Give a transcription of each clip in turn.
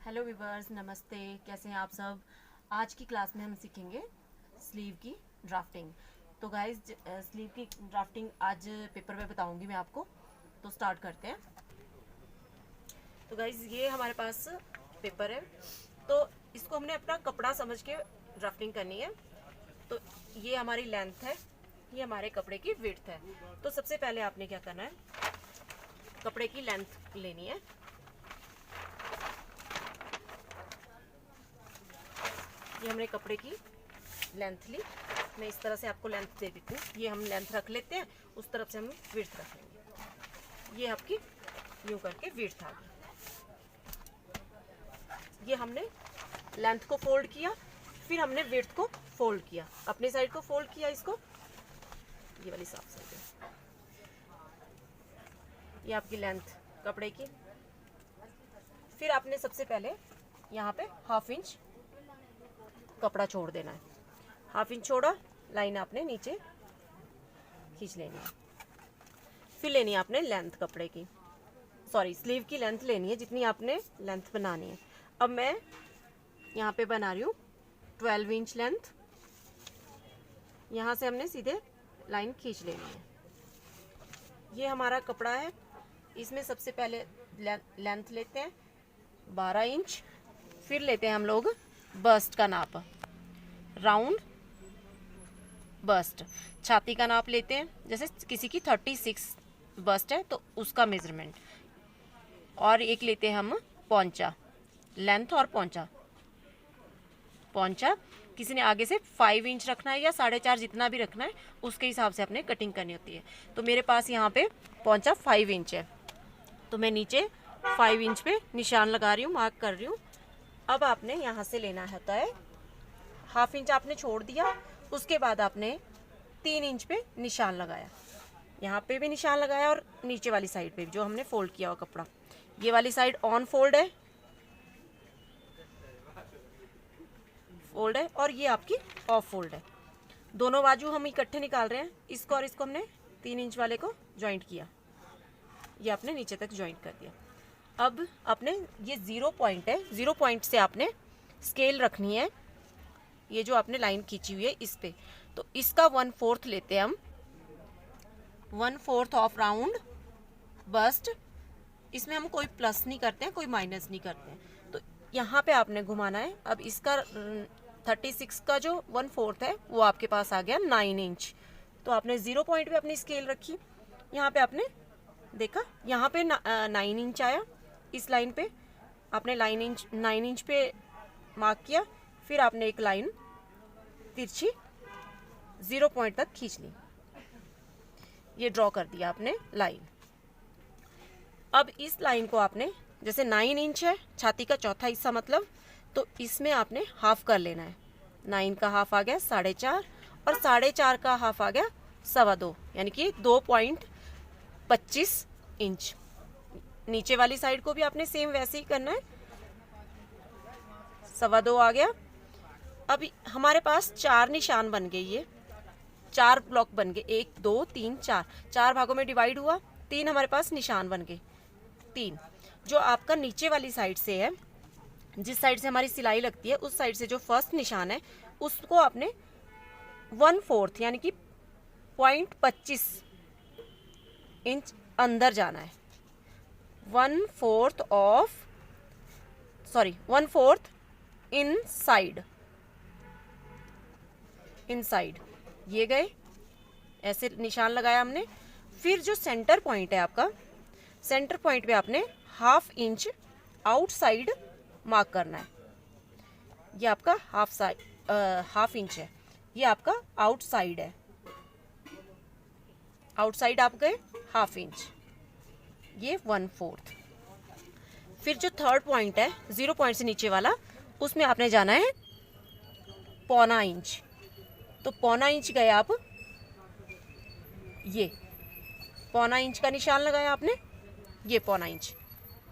Hello viewers, नमस्ते। कैसे हैं आप सब। आज की क्लास में हम सीखेंगे स्लीव की ड्राफ्टिंग। तो गाइस, स्लीव की ड्राफ्टिंग आज पेपर में बताऊंगी मैं आपको। तो स्टार्ट करते हैं। तो गाइस, ये हमारे पास पेपर है। तो इसको हमने अपना कपड़ा समझ के ड्राफ्टिंग करनी है। तो ये हमारी लेंथ है, ये हमारे कपड़े की विड्थ है। तो सबसे पहले आपने क्या करना है, कपड़े की लेंथ लेनी है। ये हमने कपड़े की लेंथ ली। मैं इस तरह से आपको लेंथ दे देती हूँ। ये हम लेंथ रख लेते हैं, उस तरफ से हम विड्थ रख लेंगे। ये आपकी यूं करके विड्थ आ गई। ये हमने लेंथ को फोल्ड किया, फिर हमने विड्थ को फोल्ड किया, अपनी साइड को फोल्ड किया। इसको ये वाली साफ साइड है। ये आपकी लेंथ कपड़े की। फिर आपने सबसे पहले यहाँ पे ½ इंच कपड़ा छोड़ देना है। ½ इंच छोड़ा, लाइन आपने नीचे खींच लेनी है। फिर लेनी है आपने लेंथ कपड़े की, सॉरी स्लीव की लेंथ लेनी है, जितनी आपने लेंथ बनानी है। अब मैं यहाँ पे बना रही हूँ 12 इंच लेंथ। यहाँ से हमने सीधे लाइन खींच लेनी है। ये हमारा कपड़ा है, इसमें सबसे पहले लेंथ लेते हैं 12 इंच। फिर लेते हैं हम लोग बस्ट का नाप, राउंड बस्ट। छाती का नाप लेते हैं, जैसे किसी की 36 बस्ट है तो उसका मेजरमेंट। और एक लेते हैं हम पौंचा, लेंथ और पौंचा। पौंचा किसी ने आगे से 5 इंच रखना है या 4.5 जितना भी रखना है, उसके हिसाब से अपने कटिंग करनी होती है। तो मेरे पास यहाँ पे पौंचा 5 इंच है, तो मैं नीचे 5 इंच पे निशान लगा रही हूँ, मार्क कर रही हूँ। अब आपने यहाँ से लेना होता है ½ इंच आपने छोड़ दिया, उसके बाद आपने 3 इंच पे निशान लगाया। यहाँ पे भी निशान लगाया और नीचे वाली साइड पे भी, जो हमने फोल्ड किया हुआ कपड़ा। ये वाली साइड ऑन फोल्ड है, और ये आपकी ऑफ फोल्ड है। दोनों बाजू हम इकट्ठे निकाल रहे हैं। इसको और इसको हमने 3 इंच वाले को ज्वाइंट किया, ये आपने नीचे तक ज्वाइंट कर दिया। अब आपने ये 0 पॉइंट है, 0 पॉइंट से आपने स्केल रखनी है। ये जो आपने लाइन खींची हुई है इस पे, तो इसका 1/4 लेते हैं हम, 1/4 ऑफ राउंड बस्ट। इसमें हम कोई प्लस नहीं करते हैं, कोई माइनस नहीं करते हैं। तो यहाँ पे आपने घुमाना है। अब इसका 36 का जो 1/4 है वो आपके पास आ गया 9 इंच। तो आपने 0 पॉइंट पे अपनी स्केल रखी, यहाँ पे आपने देखा, यहाँ पे 9 इंच आया। इस लाइन पे आपने 9 इंच पे मार्क किया। फिर आपने एक लाइन तिरछी 0 पॉइंट तक खींच ली, ये ड्रॉ कर दिया आपने लाइन। अब इस लाइन को आपने, जैसे 9 इंच है छाती का चौथा हिस्सा मतलब, तो इसमें आपने हाफ कर लेना है। 9 का हाफ आ गया 4.5, और 4.5 का हाफ आ गया 2.25, यानी कि 2.25 इंच। नीचे वाली साइड को भी आपने सेम वैसे ही करना है, 2.25 आ गया। अब हमारे पास 4 निशान बन गए, ये 4 ब्लॉक बन गए, 1 2 3 4, 4 भागों में डिवाइड हुआ। 3 हमारे पास निशान बन गए, 3। जो आपका नीचे वाली साइड से है, जिस साइड से हमारी सिलाई लगती है, उस साइड से जो फर्स्ट निशान है उसको आपने 1/4 यानी कि 0.25 इंच अंदर जाना है। 1/4 इनसाइड ये गए, ऐसे निशान लगाया हमने। फिर जो सेंटर पॉइंट है आपका, सेंटर पॉइंट पे आपने ½ इंच आउटसाइड मार्क करना है। ये आपका ½ इंच है, ये आपका आउटसाइड है। आउटसाइड आप गए ½ इंच, ये 1/4। फिर जो थर्ड पॉइंट है 0 पॉइंट से नीचे वाला, उसमें आपने जाना है 0.25 इंच। तो 0.25 इंच गए आप, ये 0.25 इंच का निशान लगाया आपने, ये 0.25 इंच।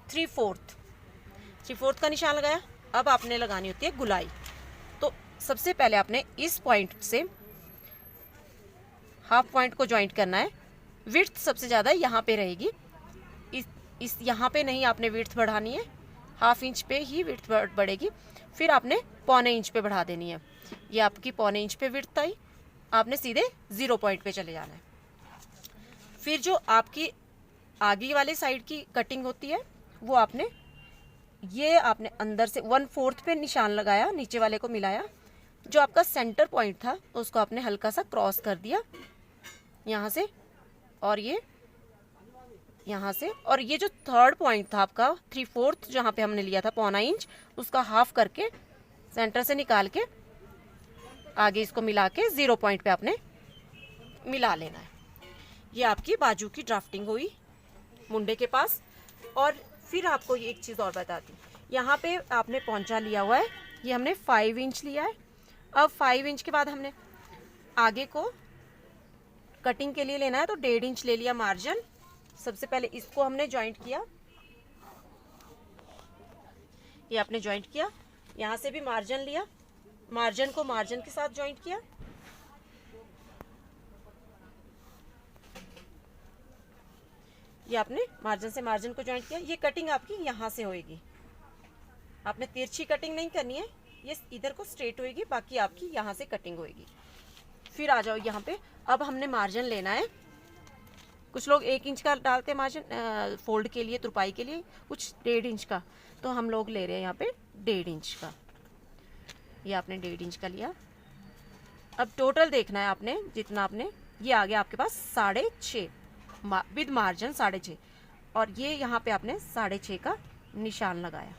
3/4 का निशान लगाया। अब आपने लगानी होती है गुलाई। तो सबसे पहले आपने इस पॉइंट से हाफ पॉइंट को ज्वाइंट करना है। विड्थ सबसे ज़्यादा यहाँ पे रहेगी, इस यहाँ पे नहीं आपने विड्थ बढ़ानी है, हाफ इंच पे ही विड्थ बढ़ेगी। फिर आपने 1.25 इंच पे बढ़ा देनी है। ये आपकी 1.25 इंच पे विड्थ आई, आपने सीधे 0 पॉइंट पे चले जाना है। फिर जो आपकी आगे वाले साइड की कटिंग होती है वो आपने अंदर से 1/4 पे निशान लगाया, नीचे वाले को मिलाया, जो आपका सेंटर पॉइंट था उसको आपने हल्का सा क्रॉस कर दिया यहाँ से, और ये यहाँ से, और ये जो थर्ड पॉइंट था आपका 3/4 जहाँ पे हमने लिया था 1.25 इंच, उसका हाफ करके सेंटर से निकाल के आगे इसको मिला के 0 पॉइंट पे आपने मिला लेना है। ये आपकी बाजू की ड्राफ्टिंग हुई मुंडे के पास। और फिर आपको ये एक चीज़ और बताती, यहाँ पे आपने पोंचा लिया हुआ है, ये हमने 5 इंच लिया है। अब 5 इंच के बाद हमने आगे को कटिंग के लिए लेना है, तो 1.5 इंच ले लिया मार्जिन। सबसे पहले इसको हमने ज्वाइंट किया, ये आपने ज्वाइंट किया, यहाँ से भी मार्जिन लिया, मार्जिन को मार्जिन के साथ ज्वाइंट किया, ये आपने मार्जिन से मार्जिन को ज्वाइंट किया। ये कटिंग आपकी यहाँ से होएगी, आपने तिरछी कटिंग नहीं करनी है, ये इधर को स्ट्रेट होएगी, बाकी आपकी यहाँ से कटिंग होएगी। फिर आ जाओ यहाँ पे, अब हमने मार्जिन लेना है। कुछ लोग 1 इंच का डालते हैं मार्जिन फोल्ड के लिए, तुरपाई के लिए, कुछ 1.5 इंच का, तो हम लोग ले रहे हैं यहाँ पे 1.5 इंच का। ये आपने 1.5 इंच का लिया। अब टोटल देखना है आपने, जितना आपने, ये आ गया आपके पास 6.5 विद मार्जिन 6.5, और ये यहाँ पे आपने 6.5 का निशान लगाया।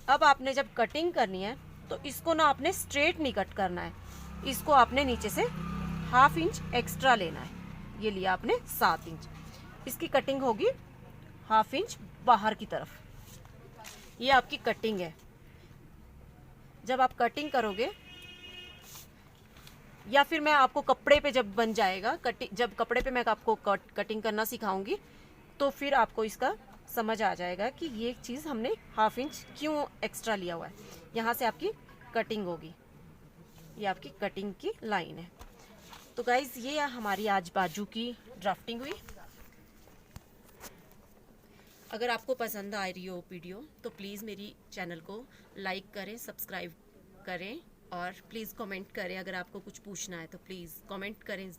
अब आपने जब कटिंग करनी है तो इसको ना आपने स्ट्रेट नहीं कट करना है, इसको आपने नीचे से 1/2 इंच एक्स्ट्रा लेना है। ये लिया आपने 7 इंच, इसकी कटिंग होगी 1/2 इंच बाहर की तरफ। ये आपकी कटिंग है। जब आप कटिंग करोगे, या फिर मैं आपको कपड़े पे जब बन जाएगा जब कपड़े पे मैं आपको कटिंग करना सिखाऊंगी, तो फिर आपको इसका समझ आ जाएगा कि ये चीज़ हमने 1/2 इंच क्यों एक्स्ट्रा लिया हुआ है। यहाँ से आपकी कटिंग होगी, ये आपकी कटिंग की लाइन है। तो गाइज ये हमारी आज बाजू की ड्राफ्टिंग हुई। अगर आपको पसंद आ रही हो वीडियो तो प्लीज़ मेरी चैनल को लाइक करें, सब्सक्राइब करें, और प्लीज़ कमेंट करें। अगर आपको कुछ पूछना है तो प्लीज़ कमेंट करें।